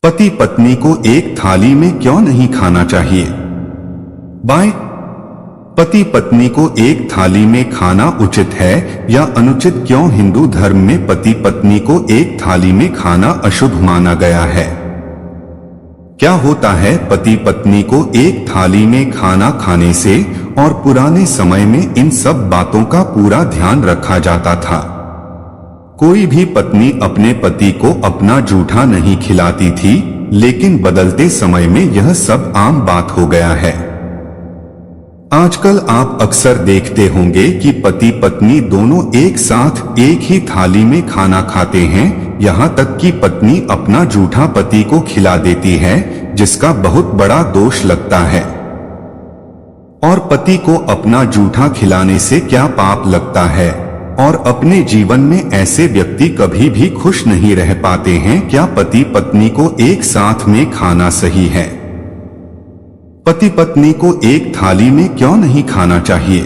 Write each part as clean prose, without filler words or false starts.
पति पत्नी को एक थाली में क्यों नहीं खाना चाहिए? बाय। पति पत्नी को एक थाली में खाना उचित है या अनुचित? क्यों हिंदू धर्म में पति पत्नी को एक थाली में खाना अशुभ माना गया है? क्या होता है पति पत्नी को एक थाली में खाना खाने से? और पुराने समय में इन सब बातों का पूरा ध्यान रखा जाता था। कोई भी पत्नी अपने पति को अपना जूठा नहीं खिलाती थी, लेकिन बदलते समय में यह सब आम बात हो गया है। आजकल आप अक्सर देखते होंगे कि पति पत्नी दोनों एक साथ एक ही थाली में खाना खाते हैं, यहाँ तक कि पत्नी अपना जूठा पति को खिला देती है, जिसका बहुत बड़ा दोष लगता है। और पति को अपना जूठा खिलाने से क्या पाप लगता है? और अपने जीवन में ऐसे व्यक्ति कभी भी खुश नहीं रह पाते हैं। क्या पति पत्नी को एक साथ में खाना सही है? पति पत्नी को एक थाली में क्यों नहीं खाना चाहिए?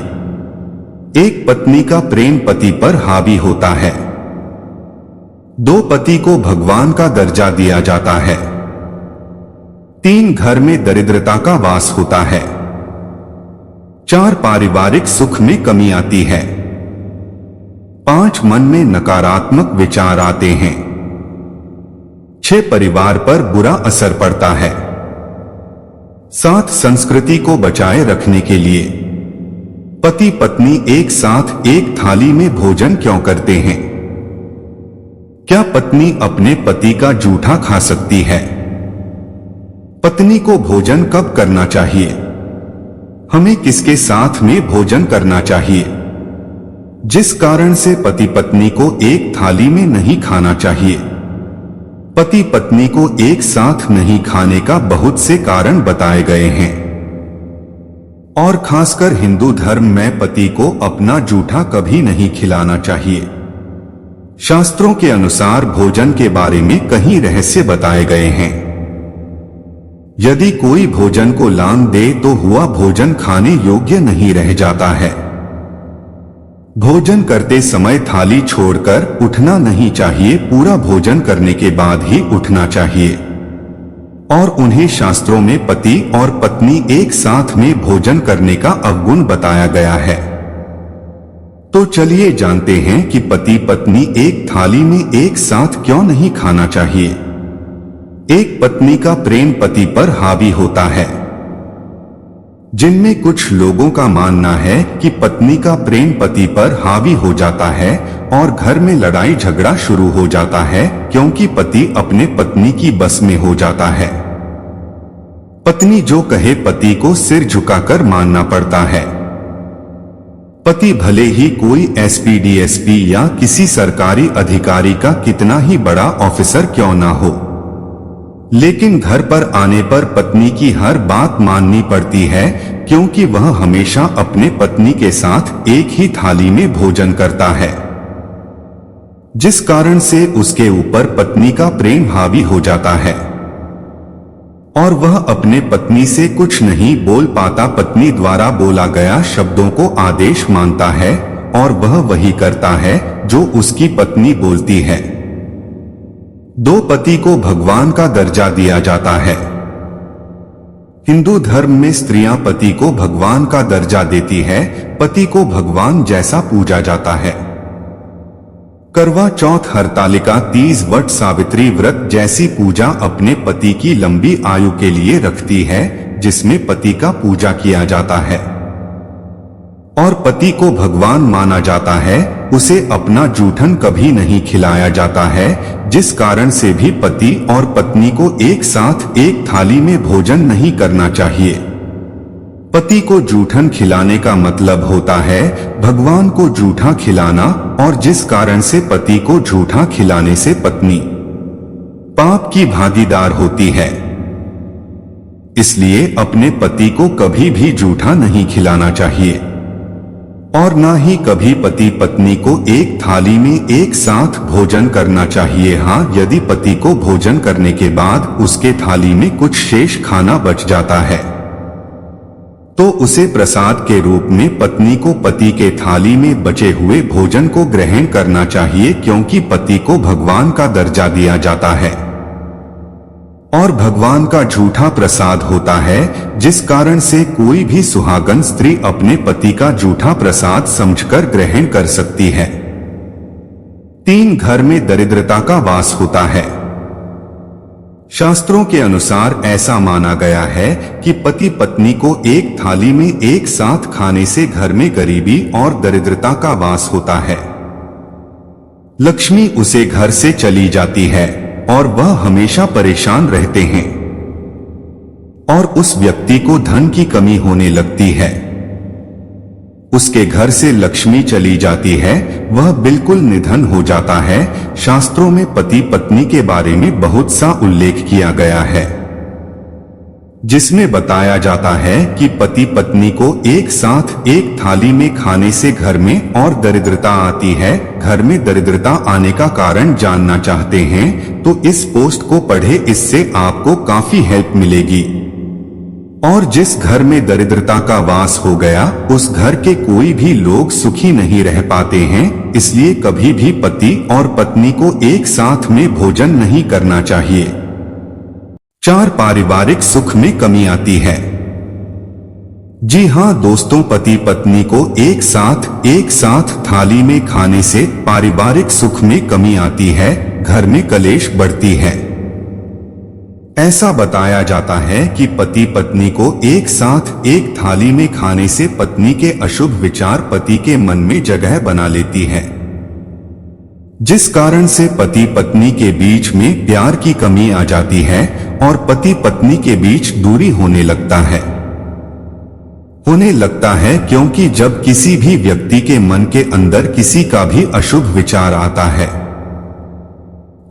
एक पत्नी का प्रेम पति पर हावी होता है। दो पति को भगवान का दर्जा दिया जाता है। तीन घर में दरिद्रता का वास होता है। चार पारिवारिक सुख में कमी आती है। पांच मन में नकारात्मक विचार आते हैं। छह परिवार पर बुरा असर पड़ता है। सात संस्कृति को बचाए रखने के लिए पति पत्नी एक साथ एक थाली में भोजन क्यों करते हैं? क्या पत्नी अपने पति का जूठा खा सकती है? पत्नी को भोजन कब करना चाहिए? हमें किसके साथ में भोजन करना चाहिए? जिस कारण से पति पत्नी को एक थाली में नहीं खाना चाहिए। पति पत्नी को एक साथ नहीं खाने का बहुत से कारण बताए गए हैं, और खासकर हिंदू धर्म में पति को अपना जूठा कभी नहीं खिलाना चाहिए। शास्त्रों के अनुसार भोजन के बारे में कई रहस्य बताए गए हैं। यदि कोई भोजन को लांघ दे तो हुआ भोजन खाने योग्य नहीं रह जाता है। भोजन करते समय थाली छोड़कर उठना नहीं चाहिए। पूरा भोजन करने के बाद ही उठना चाहिए। और उन्हें शास्त्रों में पति और पत्नी एक साथ में भोजन करने का अवगुण बताया गया है। तो चलिए जानते हैं कि पति पत्नी एक थाली में एक साथ क्यों नहीं खाना चाहिए। एक पत्नी का प्रेम पति पर हावी होता है। जिनमें कुछ लोगों का मानना है कि पत्नी का प्रेम पति पर हावी हो जाता है और घर में लड़ाई झगड़ा शुरू हो जाता है, क्योंकि पति अपने पत्नी की बस में हो जाता है। पत्नी जो कहे पति को सिर झुकाकर मानना पड़ता है। पति भले ही कोई एसपी डीएसपी या किसी सरकारी अधिकारी का कितना ही बड़ा ऑफिसर क्यों ना हो, लेकिन घर पर आने पर पत्नी की हर बात माननी पड़ती है, क्योंकि वह हमेशा अपने पत्नी के साथ एक ही थाली में भोजन करता है, जिस कारण से उसके ऊपर पत्नी का प्रेम हावी हो जाता है और वह अपने पत्नी से कुछ नहीं बोल पाता। पत्नी द्वारा बोला गया शब्दों को आदेश मानता है और वह वही करता है जो उसकी पत्नी बोलती है। दो पति को भगवान का दर्जा दिया जाता है। हिंदू धर्म में स्त्रियां पति को भगवान का दर्जा देती है। पति को भगवान जैसा पूजा जाता है। करवा चौथ, हरतालिका, तीज, वट सावित्री व्रत जैसी पूजा अपने पति की लंबी आयु के लिए रखती है, जिसमें पति का पूजा किया जाता है और पति को भगवान माना जाता है। उसे अपना जूठन कभी नहीं खिलाया जाता है, जिस कारण से भी पति और पत्नी को एक साथ एक थाली में भोजन नहीं करना चाहिए। पति को जूठन खिलाने का मतलब होता है भगवान को जूठा खिलाना, और जिस कारण से पति को जूठा खिलाने से पत्नी पाप की भागीदार होती है। इसलिए अपने पति को कभी भी जूठा नहीं खिलाना चाहिए और ना ही कभी पति पत्नी को एक थाली में एक साथ भोजन करना चाहिए। हाँ, यदि पति को भोजन करने के बाद उसके थाली में कुछ शेष खाना बच जाता है तो उसे प्रसाद के रूप में पत्नी को पति के थाली में बचे हुए भोजन को ग्रहण करना चाहिए, क्योंकि पति को भगवान का दर्जा दिया जाता है। और भगवान का झूठा प्रसाद होता है, जिस कारण से कोई भी सुहागन स्त्री अपने पति का झूठा प्रसाद समझकर ग्रहण कर सकती है। 3 घर में दरिद्रता का वास होता है। शास्त्रों के अनुसार ऐसा माना गया है कि पति पत्नी को एक थाली में एक साथ खाने से घर में गरीबी और दरिद्रता का वास होता है। लक्ष्मी उसे घर से चली जाती है और वह हमेशा परेशान रहते हैं और उस व्यक्ति को धन की कमी होने लगती है। उसके घर से लक्ष्मी चली जाती है, वह बिल्कुल निधन हो जाता है। शास्त्रों में पति पत्नी के बारे में बहुत सा उल्लेख किया गया है, जिसमें बताया जाता है कि पति पत्नी को एक साथ एक थाली में खाने से घर में और दरिद्रता आती है। घर में दरिद्रता आने का कारण जानना चाहते हैं तो इस पोस्ट को पढ़े, इससे आपको काफी हेल्प मिलेगी। और जिस घर में दरिद्रता का वास हो गया, उस घर के कोई भी लोग सुखी नहीं रह पाते हैं। इसलिए कभी भी पति और पत्नी को एक साथ में भोजन नहीं करना चाहिए। 4 पारिवारिक सुख में कमी आती है। जी हाँ दोस्तों, पति पत्नी को एक साथ थाली में खाने से पारिवारिक सुख में कमी आती है, घर में कलेश बढ़ती है। ऐसा बताया जाता है कि पति पत्नी को एक साथ एक थाली में खाने से पत्नी के अशुभ विचार पति के मन में जगह बना लेती है, जिस कारण से पति पत्नी के बीच में प्यार की कमी आ जाती है और पति पत्नी के बीच दूरी होने लगता है क्योंकि जब किसी भी व्यक्ति के मन के अंदर किसी का भी अशुभ विचार आता है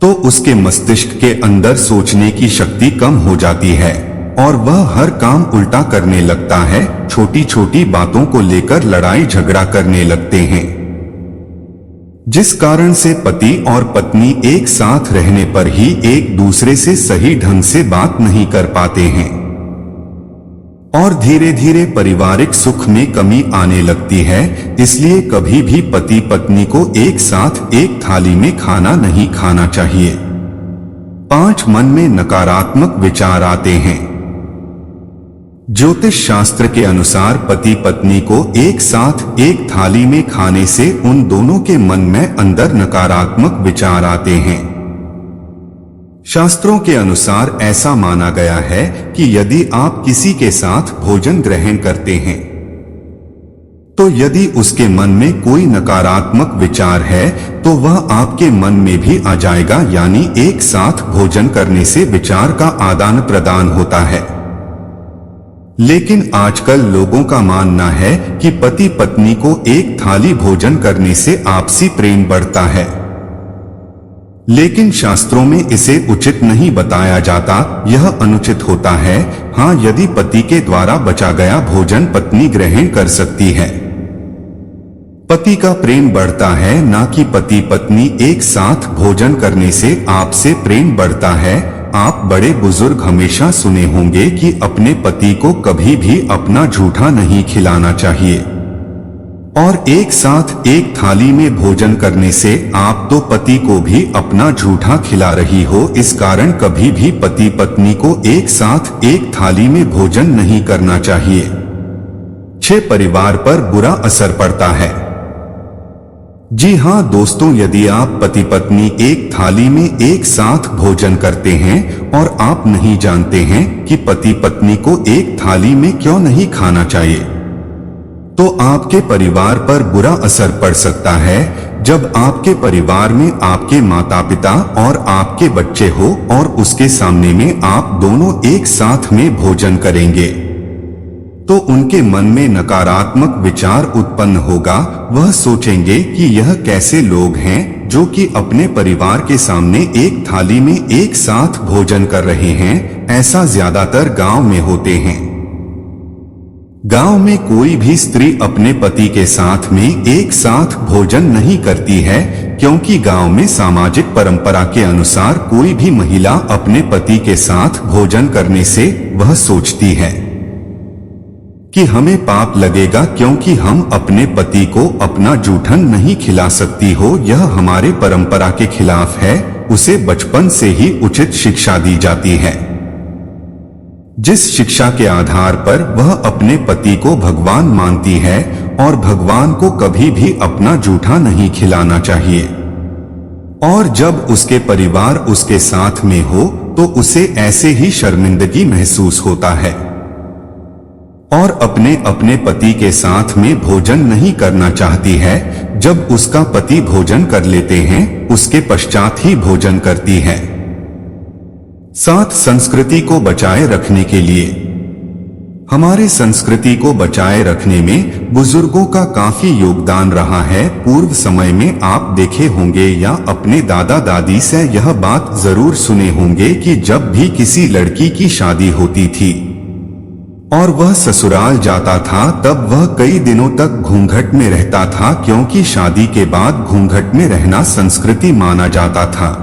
तो उसके मस्तिष्क के अंदर सोचने की शक्ति कम हो जाती है और वह हर काम उल्टा करने लगता है। छोटी छोटी बातों को लेकर लड़ाई झगड़ा करने लगते हैं, जिस कारण से पति और पत्नी एक साथ रहने पर ही एक दूसरे से सही ढंग से बात नहीं कर पाते हैं और धीरे धीरे पारिवारिक सुख में कमी आने लगती है। इसलिए कभी भी पति पत्नी को एक साथ एक थाली में खाना नहीं खाना चाहिए। 5 मन में नकारात्मक विचार आते हैं। ज्योतिष शास्त्र के अनुसार पति पत्नी को एक साथ एक थाली में खाने से उन दोनों के मन में अंदर नकारात्मक विचार आते हैं। शास्त्रों के अनुसार ऐसा माना गया है कि यदि आप किसी के साथ भोजन ग्रहण करते हैं तो यदि उसके मन में कोई नकारात्मक विचार है तो वह आपके मन में भी आ जाएगा। यानी एक साथ भोजन करने से विचार का आदान प्रदान होता है। लेकिन आजकल लोगों का मानना है कि पति पत्नी को एक थाली भोजन करने से आपसी प्रेम बढ़ता है, लेकिन शास्त्रों में इसे उचित नहीं बताया जाता, यह अनुचित होता है। हाँ, यदि पति के द्वारा बचा गया भोजन पत्नी ग्रहण कर सकती है, पति का प्रेम बढ़ता है, ना कि पति पत्नी एक साथ भोजन करने से आपसे प्रेम बढ़ता है। आप बड़े बुजुर्ग हमेशा सुने होंगे कि अपने पति को कभी भी अपना झूठा नहीं खिलाना चाहिए और एक साथ एक थाली में भोजन करने से आप तो पति को भी अपना झूठा खिला रही हो। इस कारण कभी भी पति पत्नी को एक साथ एक थाली में भोजन नहीं करना चाहिए। 6 परिवार पर बुरा असर पड़ता है। जी हाँ दोस्तों, यदि आप पति पत्नी एक थाली में एक साथ भोजन करते हैं और आप नहीं जानते हैं कि पति पत्नी को एक थाली में क्यों नहीं खाना चाहिए, तो आपके परिवार पर बुरा असर पड़ सकता है। जब आपके परिवार में आपके माता पिता और आपके बच्चे हो और उसके सामने में आप दोनों एक साथ में भोजन करेंगे तो उनके मन में नकारात्मक विचार उत्पन्न होगा। वह सोचेंगे कि यह कैसे लोग हैं जो कि अपने परिवार के सामने एक थाली में एक साथ भोजन कर रहे हैं। ऐसा ज्यादातर गांव में होते हैं। गांव में कोई भी स्त्री अपने पति के साथ में एक साथ भोजन नहीं करती है, क्योंकि गांव में सामाजिक परंपरा के अनुसार कोई भी महिला अपने पति के साथ भोजन करने से वह सोचती है कि हमें पाप लगेगा, क्योंकि हम अपने पति को अपना जूठन नहीं खिला सकती हो। यह हमारे परंपरा के खिलाफ है। उसे बचपन से ही उचित शिक्षा दी जाती है। जिस शिक्षा के आधार पर वह अपने पति को भगवान मानती है और भगवान को कभी भी अपना जूठा नहीं खिलाना चाहिए, और जब उसके परिवार उसके साथ में हो तो उसे ऐसे ही शर्मिंदगी महसूस होता है और अपने अपने पति के साथ में भोजन नहीं करना चाहती है। जब उसका पति भोजन कर लेते हैं उसके पश्चात ही भोजन करती है। साथ संस्कृति को बचाए रखने के लिए हमारे संस्कृति को बचाए रखने में बुजुर्गों का काफी योगदान रहा है। पूर्व समय में आप देखे होंगे या अपने दादा दादी से यह बात जरूर सुने होंगे कि जब भी किसी लड़की की शादी होती थी और वह ससुराल जाता था तब वह कई दिनों तक घूंघट में रहता था, क्योंकि शादी के बाद घूंघट में रहना संस्कृति माना जाता था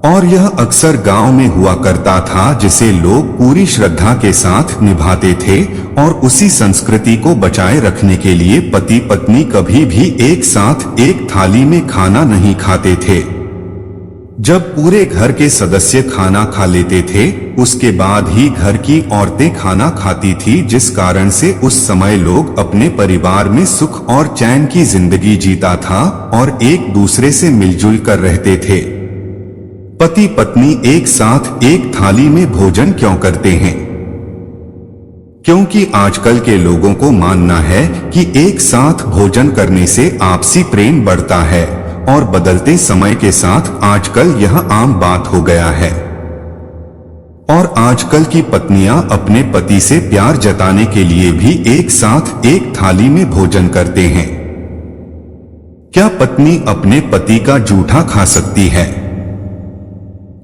और यह अक्सर गांव में हुआ करता था जिसे लोग पूरी श्रद्धा के साथ निभाते थे। और उसी संस्कृति को बचाए रखने के लिए पति पत्नी कभी भी एक साथ एक थाली में खाना नहीं खाते थे। जब पूरे घर के सदस्य खाना खा लेते थे उसके बाद ही घर की औरतें खाना खाती थी, जिस कारण से उस समय लोग अपने परिवार में सुख और चैन की जिंदगी जीता था और एक दूसरे से मिलजुल कर रहते थे। पति पत्नी एक साथ एक थाली में भोजन क्यों करते हैं? क्योंकि आजकल के लोगों को मानना है कि एक साथ भोजन करने से आपसी प्रेम बढ़ता है और बदलते समय के साथ आजकल यह आम बात हो गया है। और आजकल की पत्नियां अपने पति से प्यार जताने के लिए भी एक साथ एक थाली में भोजन करते हैं। क्या पत्नी अपने पति का जूठा खा सकती है?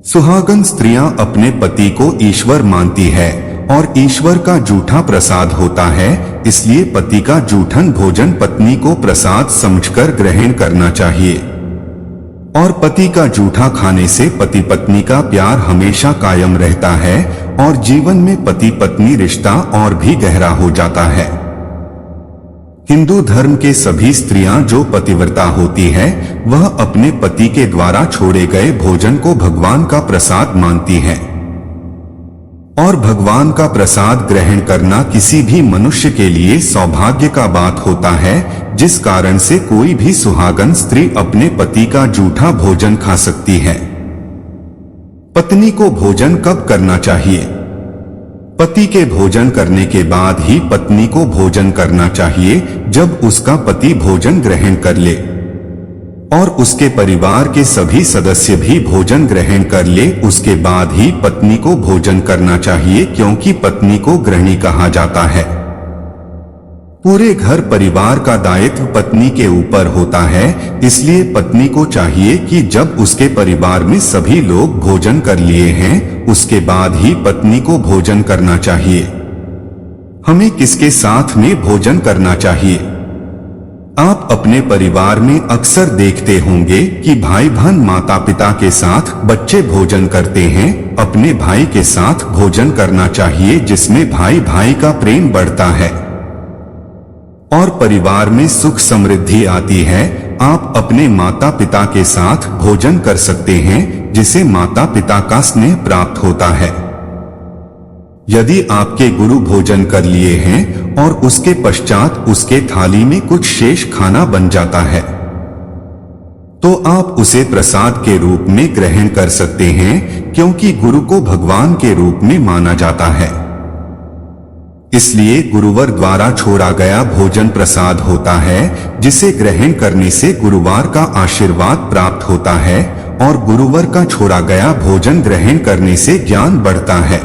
सुहागन स्त्रियां अपने पति को ईश्वर मानती है और ईश्वर का जूठा प्रसाद होता है, इसलिए पति का जूठन भोजन पत्नी को प्रसाद समझकर ग्रहण करना चाहिए। और पति का जूठा खाने से पति पत्नी का प्यार हमेशा कायम रहता है और जीवन में पति पत्नी रिश्ता और भी गहरा हो जाता है। हिंदू धर्म के सभी स्त्रियां जो पतिव्रता होती है वह अपने पति के द्वारा छोड़े गए भोजन को भगवान का प्रसाद मानती है और भगवान का प्रसाद ग्रहण करना किसी भी मनुष्य के लिए सौभाग्य का बात होता है, जिस कारण से कोई भी सुहागन स्त्री अपने पति का जूठा भोजन खा सकती है। पत्नी को भोजन कब करना चाहिए? पति के भोजन करने के बाद ही पत्नी को भोजन करना चाहिए। जब उसका पति भोजन ग्रहण कर ले और उसके परिवार के सभी सदस्य भी भोजन ग्रहण कर ले उसके बाद ही पत्नी को भोजन करना चाहिए, क्योंकि पत्नी को गृहिणी कहा जाता है। पूरे घर परिवार का दायित्व पत्नी के ऊपर होता है, इसलिए पत्नी को चाहिए कि जब उसके परिवार में सभी लोग भोजन कर लिए हैं उसके बाद ही पत्नी को भोजन करना चाहिए। हमें किसके साथ में भोजन करना चाहिए? आप अपने परिवार में अक्सर देखते होंगे कि भाई बहन माता पिता के साथ बच्चे भोजन करते हैं। अपने भाई के साथ भोजन करना चाहिए, जिसमें भाई भाई का प्रेम बढ़ता है और परिवार में सुख समृद्धि आती है। आप अपने माता पिता के साथ भोजन कर सकते हैं, जिसे माता पिता का स्नेह प्राप्त होता है। यदि आपके गुरु भोजन कर लिए हैं और उसके पश्चात उसके थाली में कुछ शेष खाना बन जाता है तो आप उसे प्रसाद के रूप में ग्रहण कर सकते हैं, क्योंकि गुरु को भगवान के रूप में माना जाता है। इसलिए गुरुवर द्वारा छोड़ा गया भोजन प्रसाद होता है, जिसे ग्रहण करने से गुरुवार का आशीर्वाद प्राप्त होता है और गुरुवर का छोड़ा गया भोजन ग्रहण करने से ज्ञान बढ़ता है।